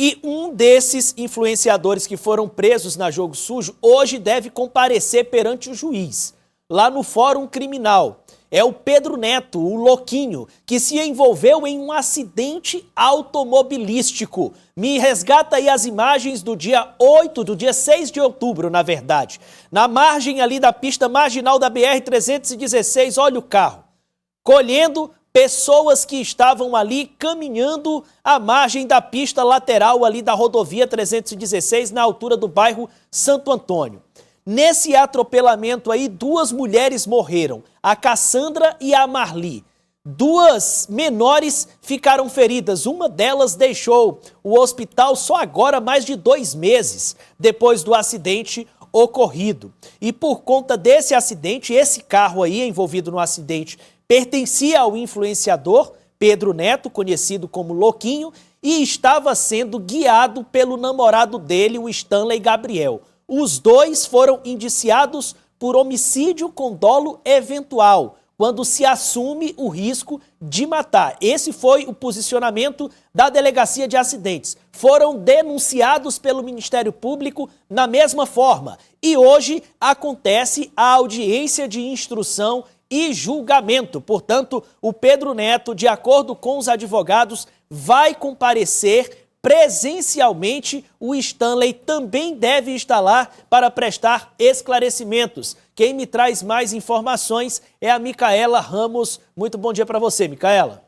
E um desses influenciadores que foram presos na Jogo Sujo hoje deve comparecer perante o juiz, lá no Fórum Criminal. É o Pedro Neto, o louquinho, que se envolveu em um acidente automobilístico. Me resgata aí as imagens do dia 6 de outubro, na verdade. Na margem ali da pista marginal da BR-316, olha o carro, colhendo pessoas que estavam ali caminhando à margem da pista lateral ali da rodovia 316, na altura do bairro Santo Antônio. Nesse atropelamento aí, 2 mulheres morreram, a Cassandra e a Marli. 2 menores ficaram feridas, uma delas deixou o hospital só agora, mais de 2 meses depois do acidente ocorrido. E por conta desse acidente, esse carro aí envolvido no acidente pertencia ao influenciador Pedro Neto, conhecido como Louquinho, e estava sendo guiado pelo namorado dele, o Stanley Gabriel. Os 2 foram indiciados por homicídio com dolo eventual, quando se assume o risco de matar. Esse foi o posicionamento da Delegacia de Acidentes. Foram denunciados pelo Ministério Público na mesma forma. E hoje acontece a audiência de instrução e julgamento. Portanto, o Pedro Neto, de acordo com os advogados, vai comparecer presencialmente. O Stanley também deve estar lá para prestar esclarecimentos. Quem me traz mais informações é a Micaela Ramos. Muito bom dia para você, Micaela.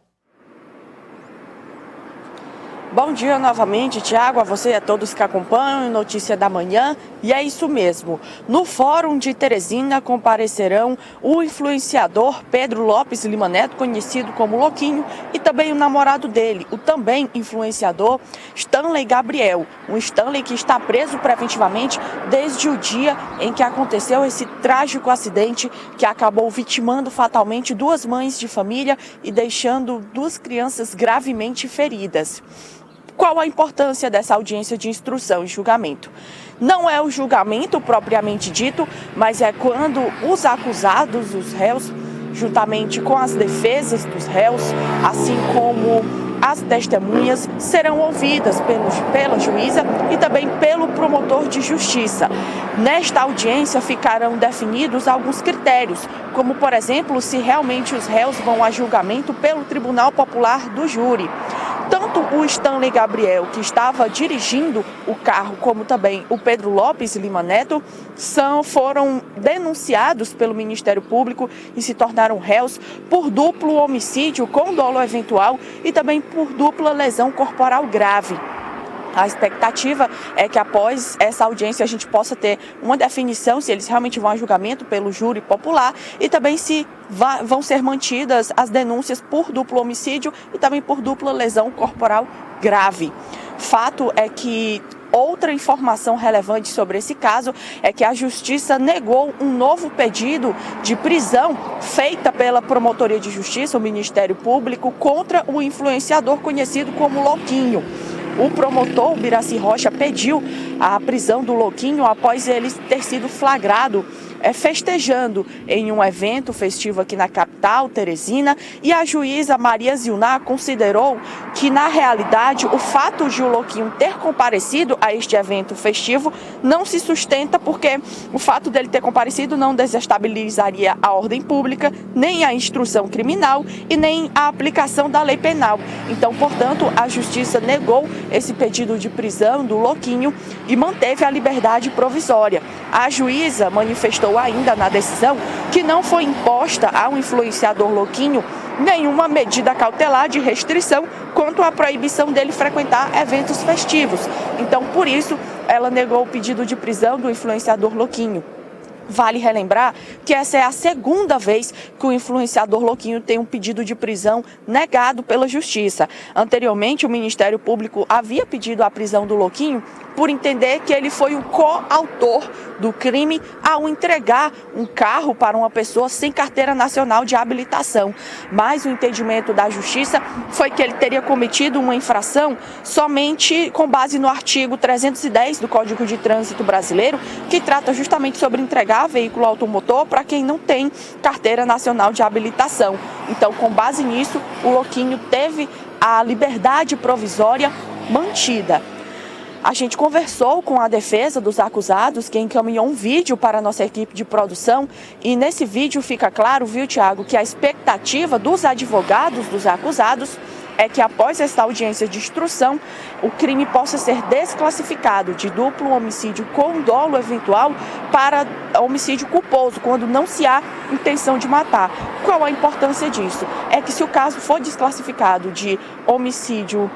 Bom dia novamente, Tiago, a você e a todos que acompanham Notícia da Manhã. E é isso mesmo. No Fórum de Teresina comparecerão o influenciador Pedro Lopes Lima Neto, conhecido como Louquinho, e também o namorado dele, o também influenciador Stanley Gabriel. Um Stanley que está preso preventivamente desde o dia em que aconteceu esse trágico acidente que acabou vitimando fatalmente 2 mães de família e deixando 2 crianças gravemente feridas. Qual a importância dessa audiência de instrução e julgamento? Não é o julgamento propriamente dito, mas é quando os acusados, os réus, juntamente com as defesas dos réus, assim como as testemunhas, serão ouvidas pela juíza e também pelo promotor de justiça. Nesta audiência ficarão definidos alguns critérios, como, por exemplo, se realmente os réus vão a julgamento pelo Tribunal Popular do Júri. Tanto o Stanley Gabriel, que estava dirigindo o carro, como também o Pedro Lopes Lima Neto, foram denunciados pelo Ministério Público e se tornaram réus por duplo homicídio com dolo eventual e também por dupla lesão corporal grave. A expectativa é que após essa audiência a gente possa ter uma definição se eles realmente vão a julgamento pelo júri popular e também se vão ser mantidas as denúncias por duplo homicídio e também por dupla lesão corporal grave. Fato é que outra informação relevante sobre esse caso é que a Justiça negou um novo pedido de prisão feita pela Promotoria de Justiça, o Ministério Público, contra o influenciador conhecido como Louquinho. O promotor, Biraci Rocha, pediu a prisão do Louquinho após ele ter sido flagrado festejando em um evento festivo aqui na capital, Teresina, e a juíza Maria Zilná considerou que, na realidade, o fato de o Louquinho ter comparecido a este evento festivo não se sustenta, porque o fato dele ter comparecido não desestabilizaria a ordem pública, nem a instrução criminal e nem a aplicação da lei penal. Então, portanto, a justiça negou esse pedido de prisão do Louquinho e manteve a liberdade provisória. A juíza manifestou ainda na decisão que não foi imposta ao influenciador Louquinho nenhuma medida cautelar de restrição quanto à proibição dele frequentar eventos festivos. Então, por isso, ela negou o pedido de prisão do influenciador Louquinho. Vale relembrar que essa é a segunda vez que o influenciador Louquinho tem um pedido de prisão negado pela Justiça. Anteriormente, o Ministério Público havia pedido a prisão do Louquinho por entender que ele foi o coautor do crime ao entregar um carro para uma pessoa sem carteira nacional de habilitação. Mas o entendimento da Justiça foi que ele teria cometido uma infração somente com base no artigo 310 do Código de Trânsito Brasileiro, que trata justamente sobre entregar veículo automotor para quem não tem carteira nacional de habilitação. Então, com base nisso, o Louquinho teve a liberdade provisória mantida. A gente conversou com a defesa dos acusados, que encaminhou um vídeo para a nossa equipe de produção, e nesse vídeo fica claro, viu, Tiago, que a expectativa dos advogados dos acusados é que após esta audiência de instrução, o crime possa ser desclassificado de duplo homicídio com dolo eventual para homicídio culposo, quando não se há intenção de matar. Qual a importância disso? É que se o caso for desclassificado de homicídio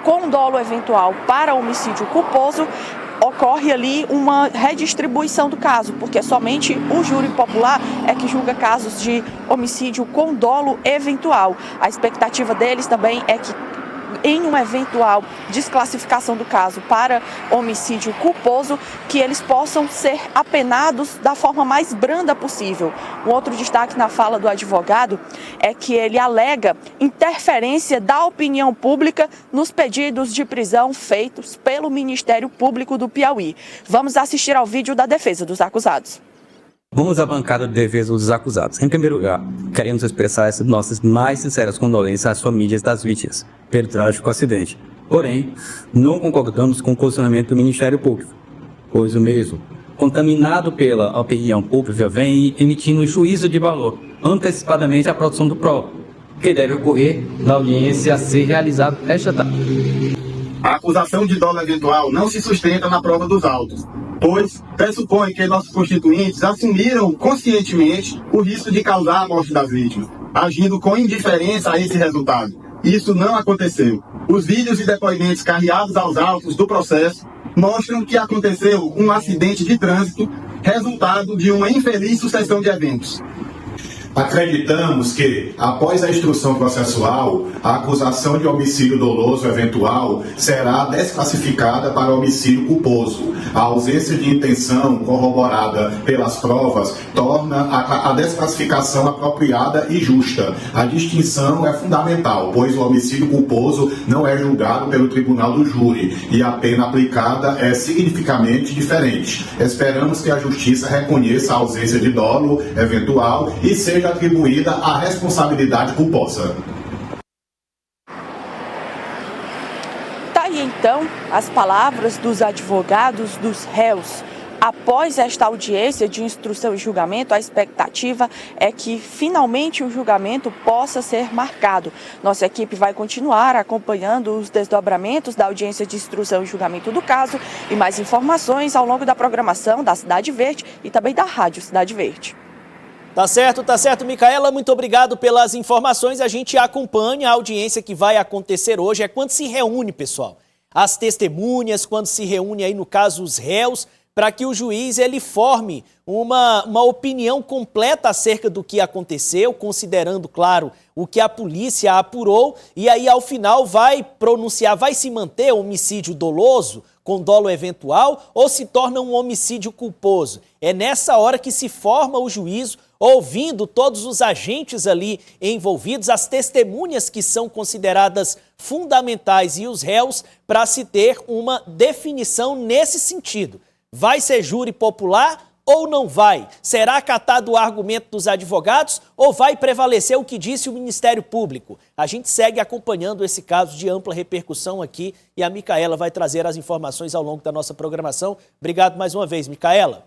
com dolo eventual para homicídio culposo, ocorre ali uma redistribuição do caso, porque somente o júri popular é que julga casos de homicídio com dolo eventual. A expectativa deles também é que, em uma eventual desclassificação do caso para homicídio culposo, que eles possam ser apenados da forma mais branda possível. Um outro destaque na fala do advogado é que ele alega interferência da opinião pública nos pedidos de prisão feitos pelo Ministério Público do Piauí. Vamos assistir ao vídeo da defesa dos acusados. Vamos à bancada de defesa dos acusados. Em primeiro lugar, queremos expressar as nossas mais sinceras condolências às famílias das vítimas pelo trágico acidente. Porém, não concordamos com o posicionamento do Ministério Público, pois o mesmo, contaminado pela opinião pública, vem emitindo juízo de valor antecipadamente à produção do próprio, que deve ocorrer na audiência a ser realizada esta tarde. A acusação de dolo eventual não se sustenta na prova dos autos, pois pressupõe que nossos constituintes assumiram conscientemente o risco de causar a morte das vítimas, agindo com indiferença a esse resultado. Isso não aconteceu. Os vídeos e depoimentos carreados aos autos do processo mostram que aconteceu um acidente de trânsito resultado de uma infeliz sucessão de eventos. Acreditamos que, após a instrução processual, a acusação de homicídio doloso eventual será desclassificada para homicídio culposo. A ausência de intenção corroborada pelas provas torna a desclassificação apropriada e justa. A distinção é fundamental, pois o homicídio culposo não é julgado pelo tribunal do júri e a pena aplicada é significativamente diferente. Esperamos que a Justiça reconheça a ausência de dolo eventual e seja atribuída a responsabilidade culposa. Tá aí então as palavras dos advogados dos réus. Após esta audiência de instrução e julgamento, a expectativa é que finalmente o julgamento possa ser marcado. Nossa equipe vai continuar acompanhando os desdobramentos da audiência de instrução e julgamento do caso e mais informações ao longo da programação da Cidade Verde e também da Rádio Cidade Verde. Tá certo, Micaela, muito obrigado pelas informações. A gente acompanha a audiência que vai acontecer hoje. É quando se reúne, pessoal, as testemunhas, quando se reúne aí, no caso, os réus, para que o juiz ele forme uma opinião completa acerca do que aconteceu, considerando, claro, o que a polícia apurou, e aí, ao final, vai pronunciar, vai se manter homicídio doloso, com dolo eventual, ou se torna um homicídio culposo. É nessa hora que se forma o juízo, ouvindo todos os agentes ali envolvidos, as testemunhas que são consideradas fundamentais e os réus, para se ter uma definição nesse sentido. Vai ser júri popular ou não vai? Será acatado o argumento dos advogados ou vai prevalecer o que disse o Ministério Público? A gente segue acompanhando esse caso de ampla repercussão aqui e a Micaela vai trazer as informações ao longo da nossa programação. Obrigado mais uma vez, Micaela.